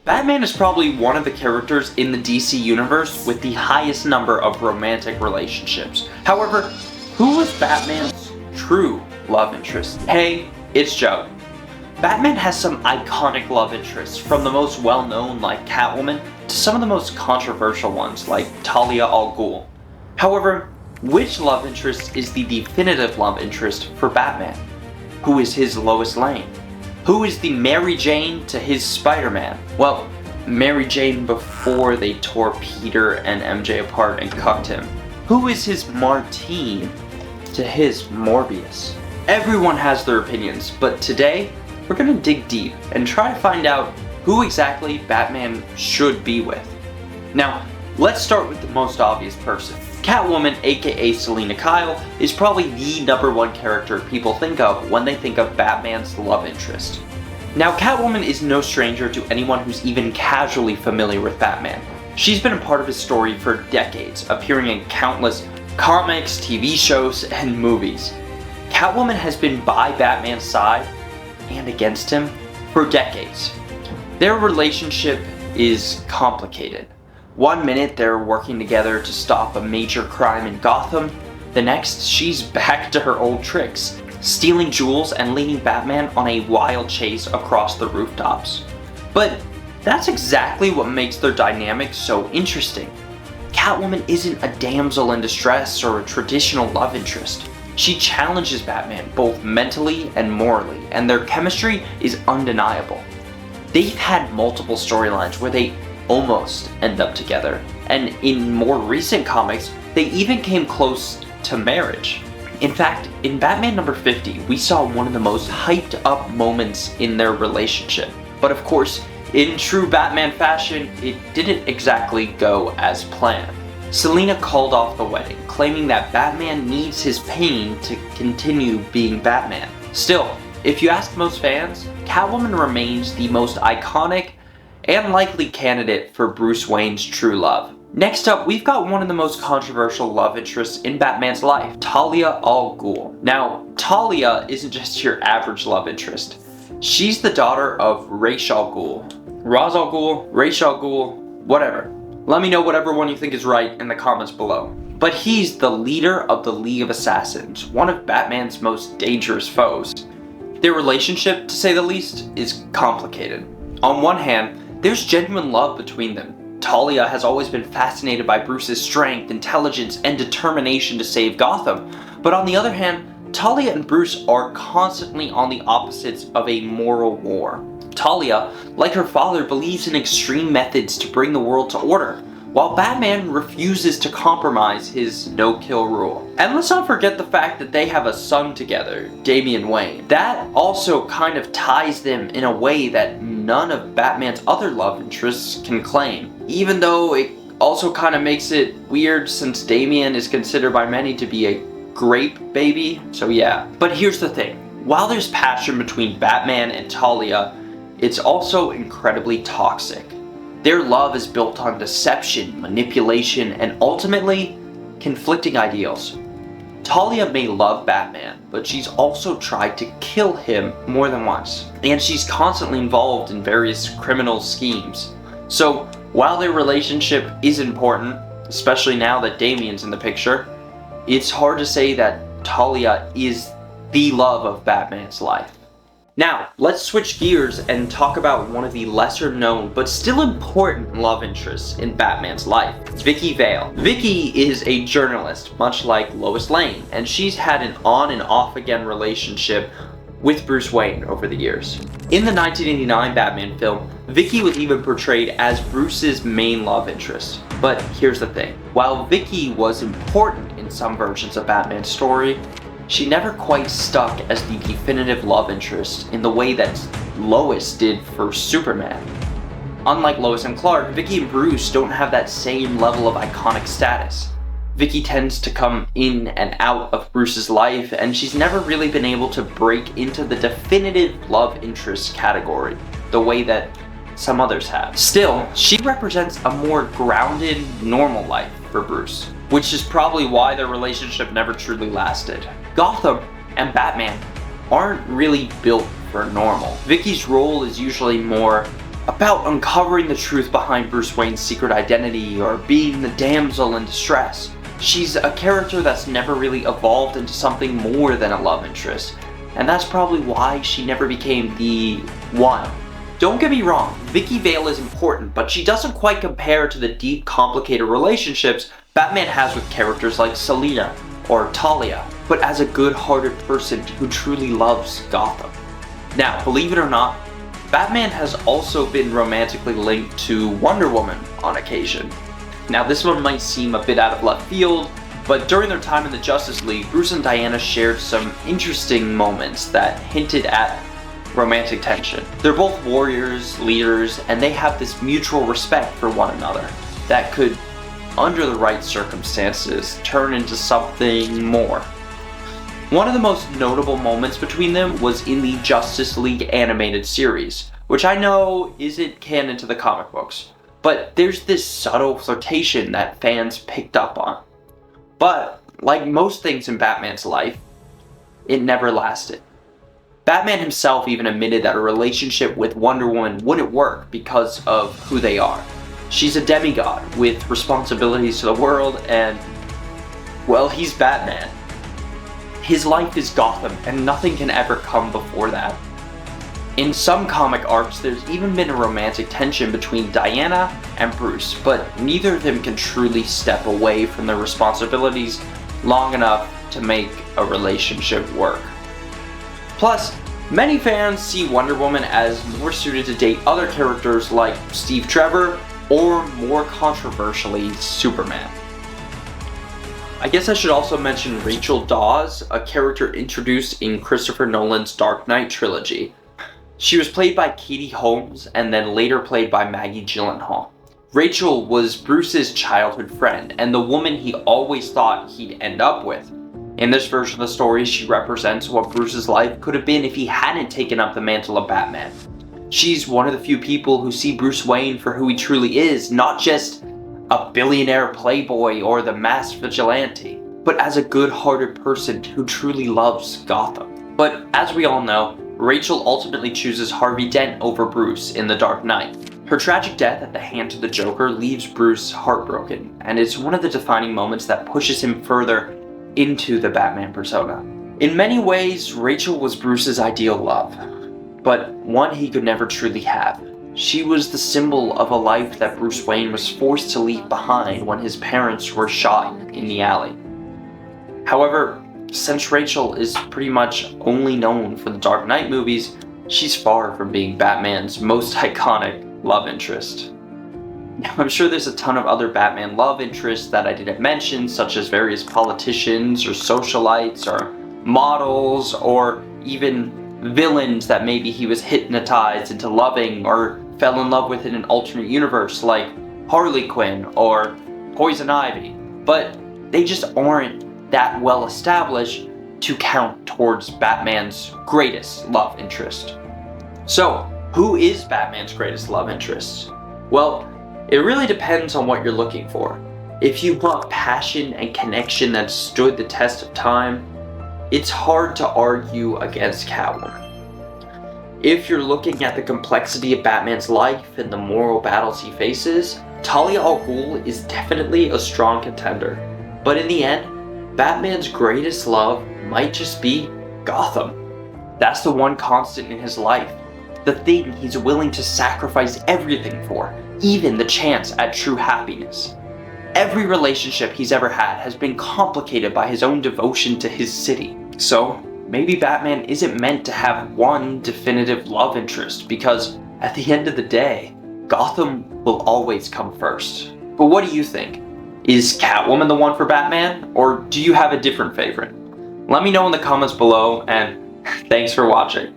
Batman is probably one of the characters in the DC universe with the highest number of romantic relationships. However, who was Batman's true love interest? Hey, it's Joe. Batman has some iconic love interests, from the most well-known like Catwoman to some of the most controversial ones like Talia All Ghoul. However, which love interest is the definitive love interest for Batman? Who is his Lois Lane? Who is the Mary Jane to his Spider-Man? Well, Mary Jane before they tore Peter and MJ apart and cucked him. Who is his Martine to his Morbius? Everyone has their opinions, but today we're gonna dig deep and try to find out who exactly Batman should be with. Now, let's start with the most obvious person. Catwoman, aka Selina Kyle, is probably the #1 character people think of when they think of Batman's love interest. Now, Catwoman is no stranger to anyone who's even casually familiar with Batman. She's been a part of his story for decades, appearing in countless comics, TV shows, and movies. Catwoman has been by Batman's side and against him for decades. Their relationship is complicated. One minute they're working together to stop a major crime in Gotham, the next she's back to her old tricks, stealing jewels and leading Batman on a wild chase across the rooftops. But that's exactly what makes their dynamic so interesting. Catwoman isn't a damsel in distress or a traditional love interest. She challenges Batman both mentally and morally, and their chemistry is undeniable. They've had multiple storylines where they almost end up together, and in more recent comics, they even came close to marriage. In fact, in Batman number 50, we saw one of the most hyped up moments in their relationship. But of course, in true Batman fashion, it didn't exactly go as planned. Selina called off the wedding, claiming that Batman needs his pain to continue being Batman. Still, if you ask most fans, Catwoman remains the most iconic and likely candidate for Bruce Wayne's true love. Next up, we've got one of the most controversial love interests in Batman's life, Talia All Ghul. Now, Talia isn't just your average love interest. She's the daughter of Ra's al Ghul. Ra's al Ghul, Ra's al Ghul, whatever. Let me know whatever one you think is right in the comments below. But he's the leader of the League of Assassins, one of Batman's most dangerous foes. Their relationship, to say the least, is complicated. On one hand, there's genuine love between them. Talia has always been fascinated by Bruce's strength, intelligence, and determination to save Gotham. But on the other hand, Talia and Bruce are constantly on the opposites of a moral war. Talia, like her father, believes in extreme methods to bring the world to order, while Batman refuses to compromise his no-kill rule. And let's not forget the fact that they have a son together, Damian Wayne. That also kind of ties them in a way that none of Batman's other love interests can claim. Even though it also kind of makes it weird since Damian is considered by many to be a grape baby, so yeah. But here's the thing, while there's passion between Batman and Talia, it's also incredibly toxic. Their love is built on deception, manipulation, and ultimately, conflicting ideals. Talia may love Batman, but she's also tried to kill him more than once. And she's constantly involved in various criminal schemes. So, while their relationship is important, especially now that Damian's in the picture, it's hard to say that Talia is the love of Batman's life. Now, let's switch gears and talk about one of the lesser known but still important love interests in Batman's life, Vicky Bale. Vicky is a journalist, much like Lois Lane, and she's had an on and off again relationship with Bruce Wayne over the years. In the 1989 Batman film, Vicky was even portrayed as Bruce's main love interest. But here's the thing, while Vicky was important in some versions of Batman's story, she never quite stuck as the definitive love interest in the way that Lois did for Superman. Unlike Lois and Clark, Vicky and Bruce don't have that same level of iconic status. Vicky tends to come in and out of Bruce's life, and she's never really been able to break into the definitive love interest category, the way that some others have. Still, she represents a more grounded, normal life for Bruce, which is probably why their relationship never truly lasted. Gotham and Batman aren't really built for normal. Vicky's role is usually more about uncovering the truth behind Bruce Wayne's secret identity or being the damsel in distress. She's a character that's never really evolved into something more than a love interest, and that's probably why she never became the one. Don't get me wrong, Vicky Bale is important, but she doesn't quite compare to the deep, complicated relationships Batman has with characters like Selina or Talia, but as a good-hearted person who truly loves Gotham. Now, believe it or not, Batman has also been romantically linked to Wonder Woman on occasion. Now, this one might seem a bit out of left field, but during their time in the Justice League, Bruce and Diana shared some interesting moments that hinted at romantic tension. They're both warriors, leaders, and they have this mutual respect for one another that could, under the right circumstances, turn into something more. One of the most notable moments between them was in the Justice League animated series, which I know isn't canon to the comic books, but there's this subtle flirtation that fans picked up on. But, like most things in Batman's life, it never lasted. Batman himself even admitted that a relationship with Wonder Woman wouldn't work because of who they are. She's a demigod with responsibilities to the world and, well, he's Batman. His life is Gotham and nothing can ever come before that. In some comic arcs, there's even been a romantic tension between Diana and Bruce, but neither of them can truly step away from their responsibilities long enough to make a relationship work. Plus, many fans see Wonder Woman as more suited to date other characters like Steve Trevor or, more controversially, Superman. I guess I should also mention Rachel Daws, a character introduced in Christopher Nolan's Dark Knight trilogy. She was played by Katie Holmes and then later played by Maggie Gyllenhaal. Rachel was Bruce's childhood friend and the woman he always thought he'd end up with. In this version of the story, she represents what Bruce's life could have been if he hadn't taken up the mantle of Batman. She's one of the few people who see Bruce Wayne for who he truly is, not just a billionaire playboy or the masked vigilante, but as a good-hearted person who truly loves Gotham. But as we all know, Rachel ultimately chooses Harvey Dent over Bruce in The Dark Knight. Her tragic death at the hands of the Joker leaves Bruce heartbroken, and it's one of the defining moments that pushes him further into the Batman persona. In many ways, Rachel was Bruce's ideal love, but one he could never truly have. She was the symbol of a life that Bruce Wayne was forced to leave behind when his parents were shot in the alley. However, since Rachel is pretty much only known for the Dark Knight movies, she's far from being Batman's most iconic love interest. Now, I'm sure there's a ton of other Batman love interests that I didn't mention, such as various politicians or socialites or models or even villains that maybe he was hypnotized into loving or fell in love with in an alternate universe like Harley Quinn or Poison Ivy, but they just aren't that well established to count towards Batman's greatest love interest. So, who is Batman's greatest love interest? Well, it really depends on what you're looking for. If you want passion and connection that stood the test of time, it's hard to argue against Catwoman. If you're looking at the complexity of Batman's life and the moral battles he faces, Talia All Ghoul is definitely a strong contender. But in the end, Batman's greatest love might just be Gotham. That's the one constant in his life, the thing he's willing to sacrifice everything for, even the chance at true happiness. Every relationship he's ever had has been complicated by his own devotion to his city. So, maybe Batman isn't meant to have one definitive love interest, because at the end of the day, Gotham will always come first. But what do you think? Is Catwoman the one for Batman, or do you have a different favorite? Let me know in the comments below, and thanks for watching.